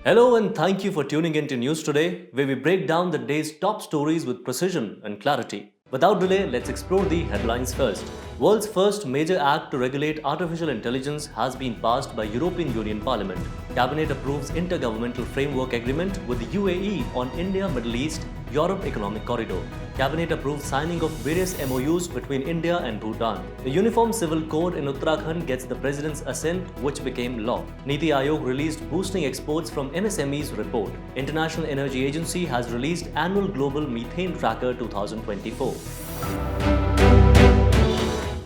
Hello and thank you for tuning in to News Today, where we break down the day's top stories with precision and clarity. Without delay, let's explore the headlines first. World's first major act to regulate artificial intelligence has been passed by European Union Parliament. Cabinet approves intergovernmental framework agreement with the UAE on India, Middle East, Europe Economic Corridor. Cabinet approves signing of various MOUs between India and Bhutan. The Uniform Civil Code in Uttarakhand gets the President's assent, which became law. Niti Aayog released Boosting Exports from MSMEs report. International Energy Agency has released Annual Global Methane Tracker 2024.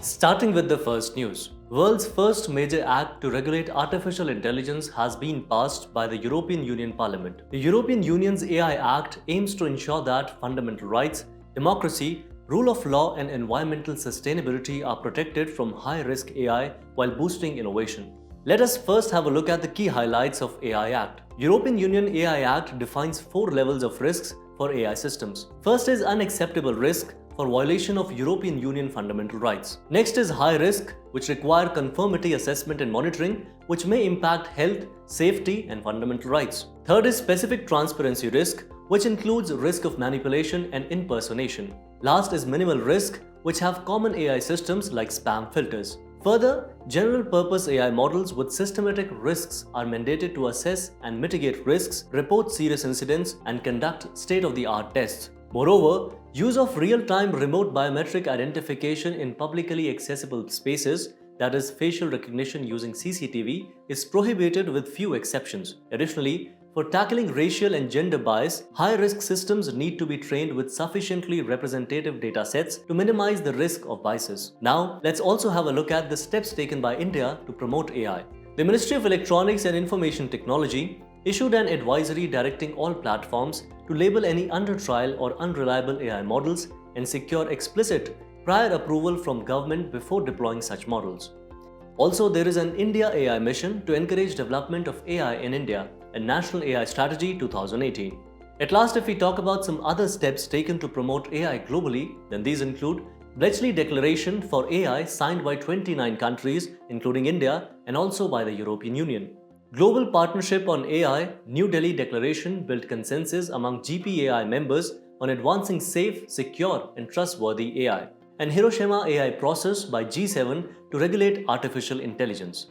Starting with the first news. World's first major act to regulate artificial intelligence has been passed by the European Union Parliament. The European Union's AI Act aims to ensure that fundamental rights, democracy, rule of law and environmental sustainability are protected from high-risk AI while boosting innovation. Let us first have a look at the key highlights of AI Act. European Union AI Act defines 4 levels of risks for AI systems. First is unacceptable risk for violation of European Union fundamental rights. Next is high risk, which require conformity assessment and monitoring, which may impact health, safety and fundamental rights. Third is specific transparency risk, which includes risk of manipulation and impersonation. Last is minimal risk, which have common AI systems like spam filters. Further, general-purpose AI models with systematic risks are mandated to assess and mitigate risks, report serious incidents, and conduct state-of-the-art tests. Moreover, use of real-time remote biometric identification in publicly accessible spaces, that is, facial recognition using CCTV, is prohibited with few exceptions. Additionally, for tackling racial and gender bias, high-risk systems need to be trained with sufficiently representative data sets to minimize the risk of biases. Now, let's also have a look at the steps taken by India to promote AI. The Ministry of Electronics and Information Technology issued an advisory directing all platforms to label any under-trial or unreliable AI models and secure explicit prior approval from government before deploying such models. Also, there is an India AI mission to encourage development of AI in India and National AI Strategy 2018. At last, if we talk about some other steps taken to promote AI globally, then these include Bletchley Declaration for AI signed by 29 countries, including India, and also by the European Union. Global Partnership on AI New Delhi Declaration built consensus among GPAI members on advancing safe, secure, and trustworthy AI. And Hiroshima AI process by G7 to regulate artificial intelligence.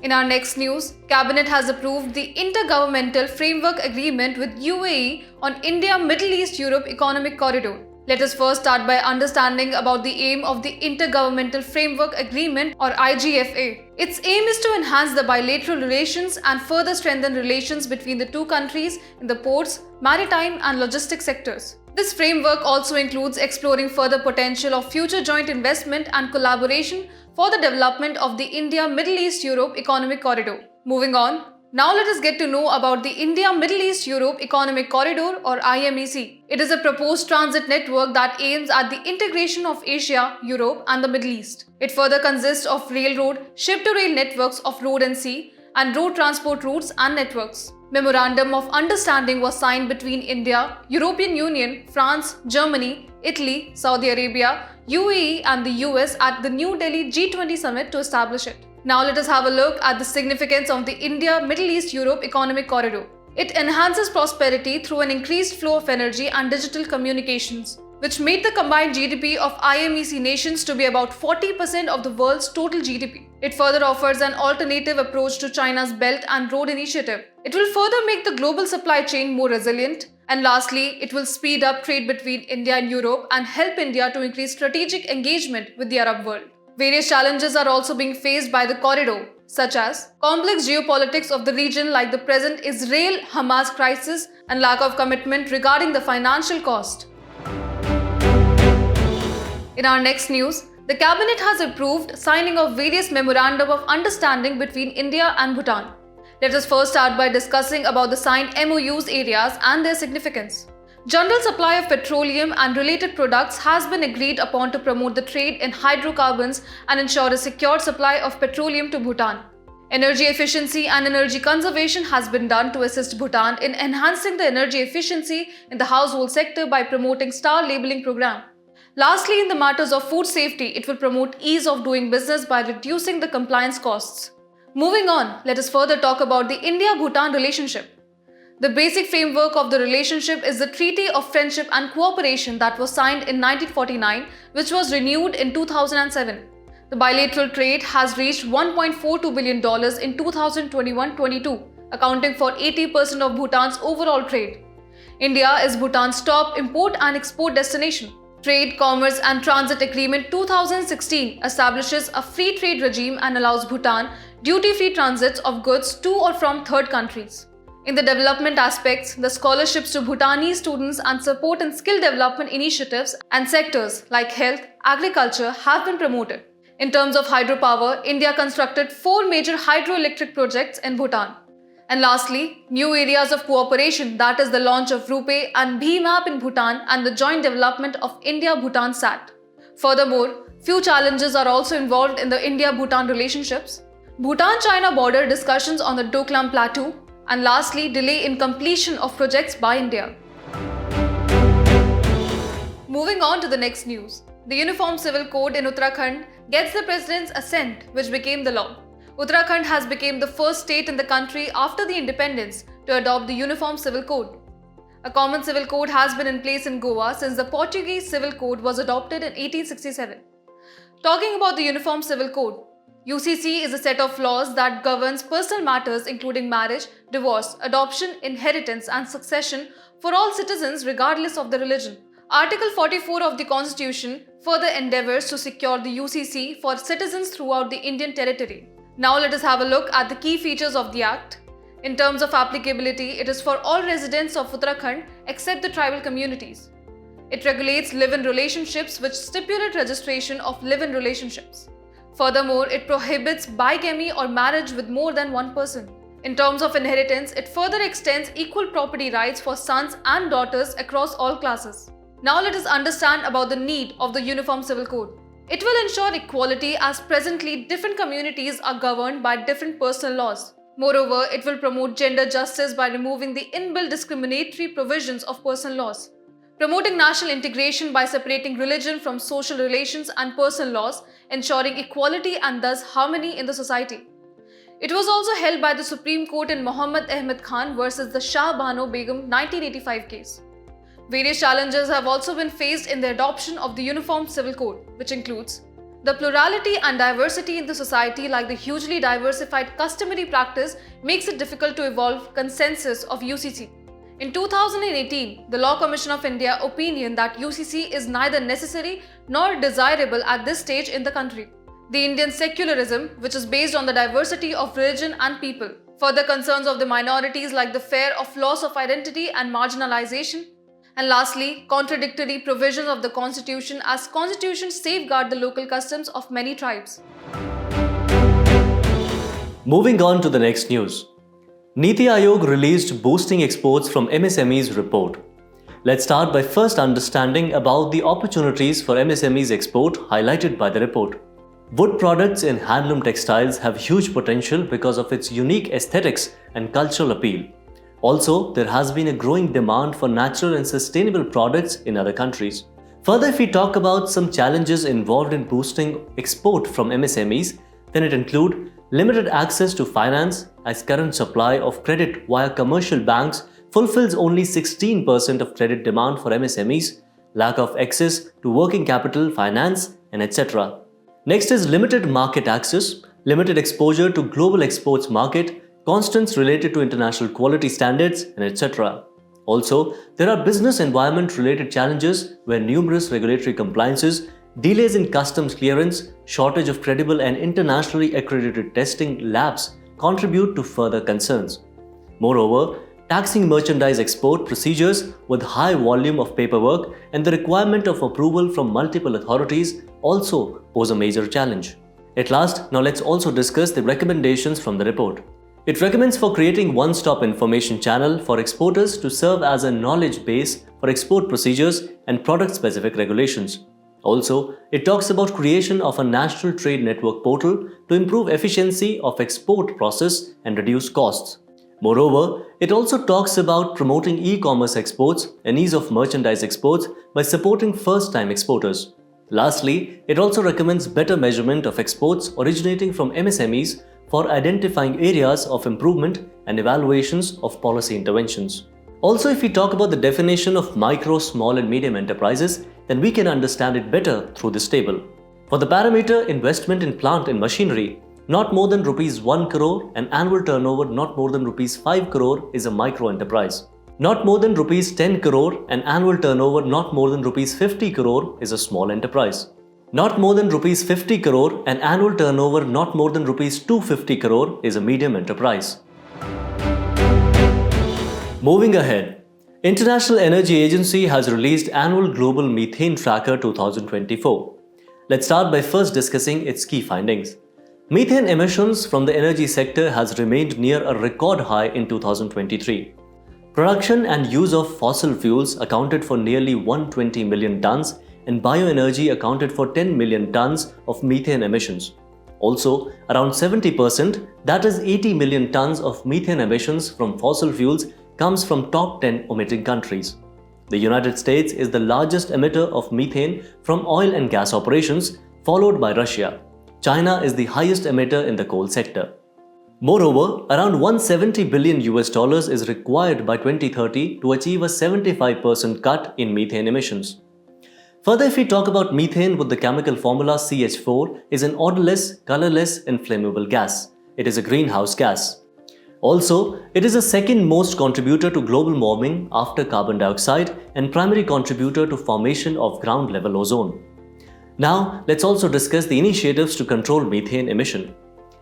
In our next news, Cabinet has approved the Intergovernmental Framework Agreement with UAE on India, Middle East, Europe Economic Corridor. Let us first start by understanding about the aim of the Intergovernmental Framework Agreement or IGFA. Its aim is to enhance the bilateral relations and further strengthen relations between the two countries in the ports, maritime and logistics sectors. This framework also includes exploring further potential of future joint investment and collaboration for the development of the India-Middle East-Europe Economic Corridor. Moving on, now let us get to know about the India-Middle East-Europe Economic Corridor or IMEC. It is a proposed transit network that aims at the integration of Asia, Europe and the Middle East. It further consists of railroad, ship-to-rail networks of road and sea, and road transport routes and networks. Memorandum of Understanding was signed between India, European Union, France, Germany, Italy, Saudi Arabia, UAE and the US at the New Delhi G20 summit to establish it. Now let us have a look at the significance of the India-Middle East-Europe Economic Corridor. It enhances prosperity through an increased flow of energy and digital communications, which made the combined GDP of IMEC nations to be about 40% of the world's total GDP. It further offers an alternative approach to China's Belt and Road Initiative. It will further make the global supply chain more resilient. And lastly, it will speed up trade between India and Europe and help India to increase strategic engagement with the Arab world. Various challenges are also being faced by the corridor, such as complex geopolitics of the region like the present Israel-Hamas crisis and lack of commitment regarding the financial cost. In our next news, the Cabinet has approved signing of various Memorandum of Understanding between India and Bhutan. Let us first start by discussing about the signed MOUs areas and their significance. General supply of petroleum and related products has been agreed upon to promote the trade in hydrocarbons and ensure a secure supply of petroleum to Bhutan. Energy efficiency and energy conservation has been done to assist Bhutan in enhancing the energy efficiency in the household sector by promoting star labeling program. Lastly, in the matters of food safety, it will promote ease of doing business by reducing the compliance costs. Moving on, let us further talk about the India-Bhutan relationship. The basic framework of the relationship is the Treaty of Friendship and Cooperation that was signed in 1949, which was renewed in 2007. The bilateral trade has reached $1.42 billion in 2021-22, accounting for 80% of Bhutan's overall trade. India is Bhutan's top import and export destination. Trade, Commerce and Transit Agreement 2016 establishes a free trade regime and allows Bhutan duty-free transits of goods to or from third countries. In the development aspects, the scholarships to Bhutanese students and support and skill development initiatives and sectors like health, agriculture have been promoted. In terms of hydropower, India constructed 4 major hydroelectric projects in Bhutan. And lastly, new areas of cooperation, that is the launch of RuPay and Bhima in Bhutan and the joint development of India-Bhutan SAT. Furthermore, few challenges are also involved in the India-Bhutan relationships. Bhutan-China border discussions on the Doklam Plateau, and lastly, delay in completion of projects by India. Moving on to the next news. The Uniform Civil Code in Uttarakhand gets the President's assent, which became the law. Uttarakhand has become the first state in the country after the independence to adopt the Uniform Civil Code. A common civil code has been in place in Goa since the Portuguese Civil Code was adopted in 1867. Talking about the Uniform Civil Code, UCC is a set of laws that governs personal matters including marriage, divorce, adoption, inheritance and succession for all citizens regardless of the religion. Article 44 of the Constitution further endeavours to secure the UCC for citizens throughout the Indian territory. Now let us have a look at the key features of the Act. In terms of applicability, it is for all residents of Uttarakhand except the tribal communities. It regulates live-in relationships which stipulate registration of live-in relationships. Furthermore, it prohibits bigamy or marriage with more than one person. In terms of inheritance, it further extends equal property rights for sons and daughters across all classes. Now let us understand about the need of the Uniform Civil Code. It will ensure equality as presently different communities are governed by different personal laws. Moreover, it will promote gender justice by removing the inbuilt discriminatory provisions of personal laws. Promoting national integration by separating religion from social relations and personal laws, ensuring equality and thus harmony in the society. It was also held by the Supreme Court in Muhammad Ahmed Khan versus the Shah Bano Begum 1985 case. Various challenges have also been faced in the adoption of the Uniform Civil Code, which includes the plurality and diversity in the society, like the hugely diversified customary practice, makes it difficult to evolve consensus of UCC. In 2018, the Law Commission of India opined that UCC is neither necessary nor desirable at this stage in the country. The Indian secularism, which is based on the diversity of religion and people. Further concerns of the minorities like the fear of loss of identity and marginalization. And lastly, contradictory provisions of the Constitution, as constitutions safeguard the local customs of many tribes. Moving on to the next news. Niti Aayog released Boosting Exports from MSMEs report. Let's start by first understanding about the opportunities for MSMEs export highlighted by the report. Wood products in handloom textiles have huge potential because of its unique aesthetics and cultural appeal. Also, there has been a growing demand for natural and sustainable products in other countries. Further, if we talk about some challenges involved in boosting export from MSMEs, then it includes limited access to finance, as current supply of credit via commercial banks fulfills only 16% of credit demand for MSMEs, lack of access to working capital, finance, and etc. Next is limited market access, limited exposure to global exports market, constraints related to international quality standards, and etc. Also, there are business environment related challenges where numerous regulatory compliances, delays in customs clearance, shortage of credible and internationally accredited testing labs contribute to further concerns. Moreover, taxing merchandise export procedures with high volume of paperwork and the requirement of approval from multiple authorities also pose a major challenge. At last, now let's also discuss the recommendations from the report. It recommends for creating one-stop information channel for exporters to serve as a knowledge base for export procedures and product-specific regulations. Also, it talks about creation of a national trade network portal to improve efficiency of export process and reduce costs. Moreover, it also talks about promoting e-commerce exports and ease of merchandise exports by supporting first-time exporters. Lastly, it also recommends better measurement of exports originating from MSMEs for identifying areas of improvement and evaluations of policy interventions. Also, if we talk about the definition of micro, small and medium enterprises, then we can understand it better through this table. For the parameter investment in plant and machinery, not more than rupees 1 crore and annual turnover not more than rupees 5 crore is a micro enterprise. Not more than rupees 10 crore and annual turnover not more than rupees 50 crore is a small enterprise. Not more than rupees 50 crore and annual turnover not more than rupees 250 crore is a medium enterprise. Moving ahead, International Energy Agency has released Annual Global Methane Tracker 2024. Let's start by first discussing its key findings. Methane emissions from the energy sector has remained near a record high in 2023. Production and use of fossil fuels accounted for nearly 120 million tons and bioenergy accounted for 10 million tons of methane emissions. Also, around 70%, that is 80 million tons of methane emissions from fossil fuels comes from top 10 emitting countries. The United States is the largest emitter of methane from oil and gas operations, followed by Russia. China is the highest emitter in the coal sector. Moreover, around $170 billion is required by 2030 to achieve a 75% cut in methane emissions. Further, if we talk about methane with the chemical formula CH4 is an odorless, colorless and flammable gas. It is a greenhouse gas. Also, it is the second most contributor to global warming after carbon dioxide and primary contributor to formation of ground level ozone. Now, let's also discuss the initiatives to control methane emission.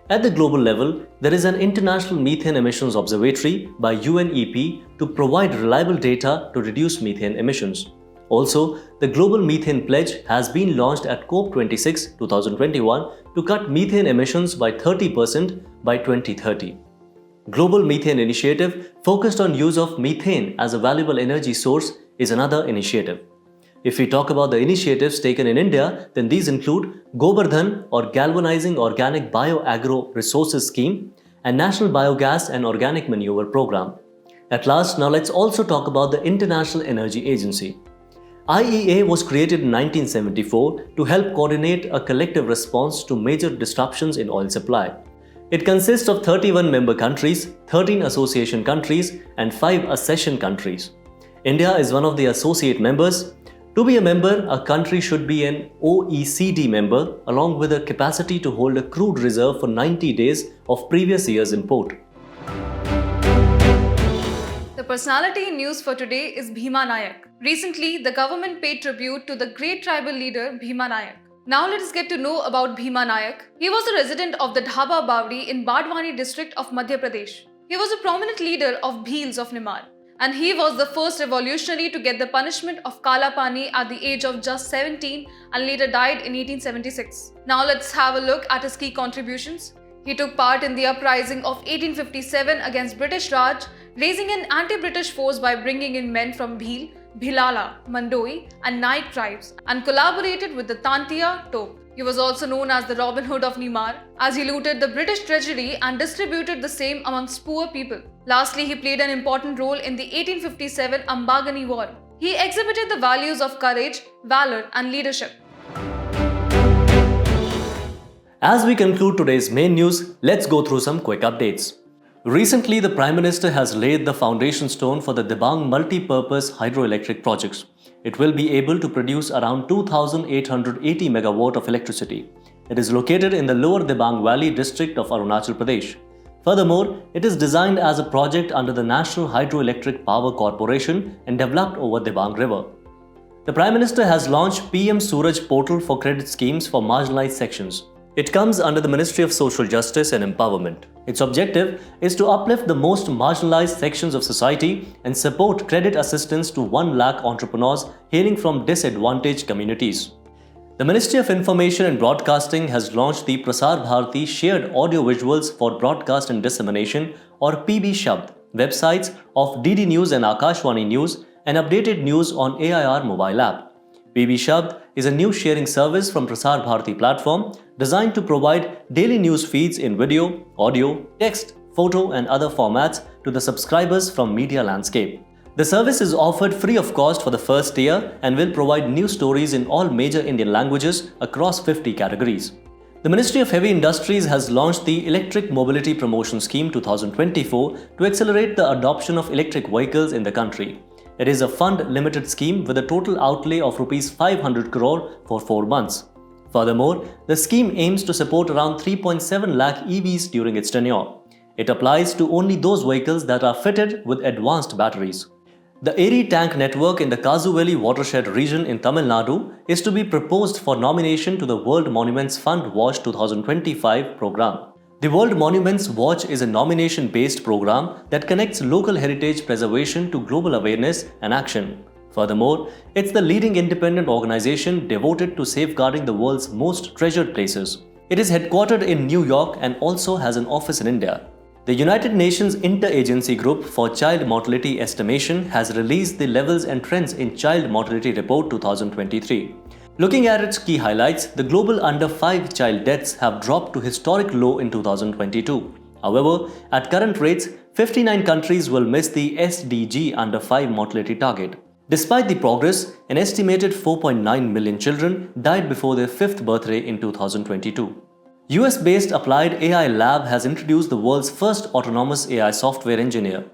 At the global level, there is an International Methane Emissions Observatory by UNEP to provide reliable data to reduce methane emissions. Also, the Global Methane Pledge has been launched at COP26 2021 to cut methane emissions by 30% by 2030. Global Methane Initiative focused on use of methane as a valuable energy source is another initiative. If we talk about the initiatives taken in India, then these include Gobardhan or Galvanizing Organic Bioagro Resources Scheme and National Biogas and Organic Manure Program. At last, now let's also talk about the International Energy Agency. IEA was created in 1974 to help coordinate a collective response to major disruptions in oil supply. It consists of 31 member countries, 13 association countries and 5 accession countries. India is one of the associate members. To be a member, a country should be an OECD member along with a capacity to hold a crude reserve for 90 days of previous year's import. The personality in news for today is Bhima Nayak. Recently, the government paid tribute to the great tribal leader Bhima Nayak. Now let us get to know about Bhima Nayak. He was a resident of the Dhaba Bawdi in Bardwani district of Madhya Pradesh. He was a prominent leader of Bhils of Nimar. And he was the first revolutionary to get the punishment of Kala Pani at the age of just 17 and later died in 1876. Now let's have a look at his key contributions. He took part in the uprising of 1857 against British Raj, raising an anti-British force by bringing in men from Bhil, Bhilala, Mandoi and Nayak tribes and collaborated with the Tantiya Top. He was also known as the Robin Hood of Nimar, as he looted the British treasury and distributed the same amongst poor people. Lastly, he played an important role in the 1857 Ambagani War. He exhibited the values of courage, valor and leadership. As we conclude today's main news, let's go through some quick updates. Recently, the Prime Minister has laid the foundation stone for the Dibang multi-purpose hydroelectric projects. It will be able to produce around 2,880 megawatt of electricity. It is located in the lower Dibang Valley district of Arunachal Pradesh. Furthermore, it is designed as a project under the National Hydroelectric Power Corporation and developed over Dibang River. The Prime Minister has launched PM Suraj portal for credit schemes for marginalized sections. It comes under the Ministry of Social Justice and Empowerment. Its objective is to uplift the most marginalized sections of society and support credit assistance to 1 lakh entrepreneurs hailing from disadvantaged communities. The Ministry of Information and Broadcasting has launched the Prasar Bharati Shared Audio Visuals for Broadcast and Dissemination or PB Shabd websites of DD News and Akashvani News and updated news on AIR mobile app. PB Shabd is a news sharing service from Prasar Bharati platform designed to provide daily news feeds in video, audio, text, photo and other formats to the subscribers from media landscape. The service is offered free of cost for the first year and will provide news stories in all major Indian languages across 50 categories. The Ministry of Heavy Industries has launched the Electric Mobility Promotion Scheme 2024 to accelerate the adoption of electric vehicles in the country. It is a fund-limited scheme with a total outlay of Rs 500 crore for 4 months. Furthermore, the scheme aims to support around 3.7 lakh EVs during its tenure. It applies to only those vehicles that are fitted with advanced batteries. The Eri Tank Network in the Kazuveli watershed region in Tamil Nadu is to be proposed for nomination to the World Monuments Fund Watch 2025 program. The World Monuments Watch is a nomination-based program that connects local heritage preservation to global awareness and action. Furthermore, it's the leading independent organization devoted to safeguarding the world's most treasured places. It is headquartered in New York and also has an office in India. The United Nations Interagency Group for Child Mortality Estimation has released the Levels and Trends in Child Mortality Report 2023. Looking at its key highlights, the global under-5 child deaths have dropped to historic low in 2022. However, at current rates, 59 countries will miss the SDG under-5 mortality target. Despite the progress, an estimated 4.9 million children died before their 5th birthday in 2022. US-based Applied AI Lab has introduced the world's first autonomous AI software engineer.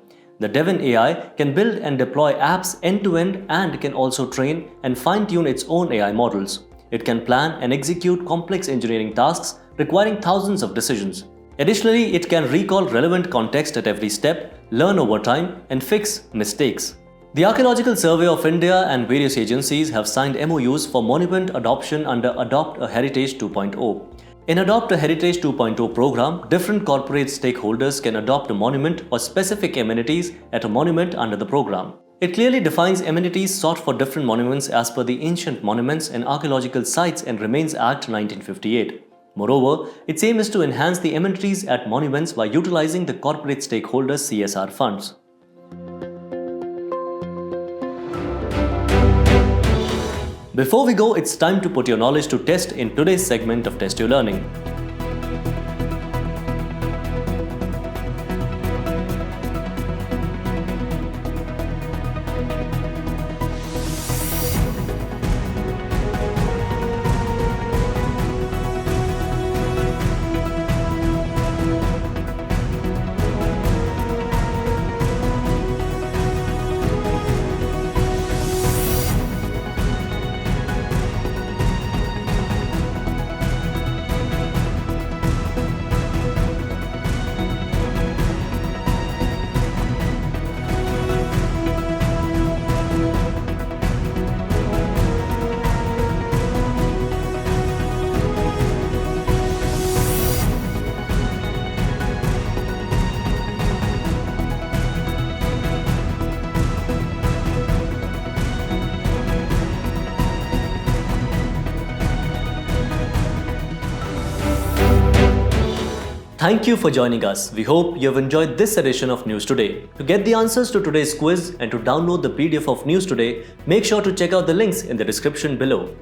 The Devon AI can build and deploy apps end-to-end and can also train and fine-tune its own AI models. It can plan and execute complex engineering tasks requiring thousands of decisions. Additionally, it can recall relevant context at every step, learn over time, and fix mistakes. The Archaeological Survey of India and various agencies have signed MOUs for monument adoption under Adopt a Heritage 2.0. In Adopt a Heritage 2.0 program, different corporate stakeholders can adopt a monument or specific amenities at a monument under the program. It clearly defines amenities sought for different monuments as per the Ancient Monuments and Archaeological Sites and Remains Act 1958. Moreover, its aim is to enhance the amenities at monuments by utilizing the corporate stakeholders' CSR funds. Before we go, it's time to put your knowledge to test in today's segment of Test Your Learning. Thank you for joining us. We hope you have enjoyed this edition of News Today. To get the answers to today's quiz and to download the PDF of News Today, make sure to check out the links in the description below.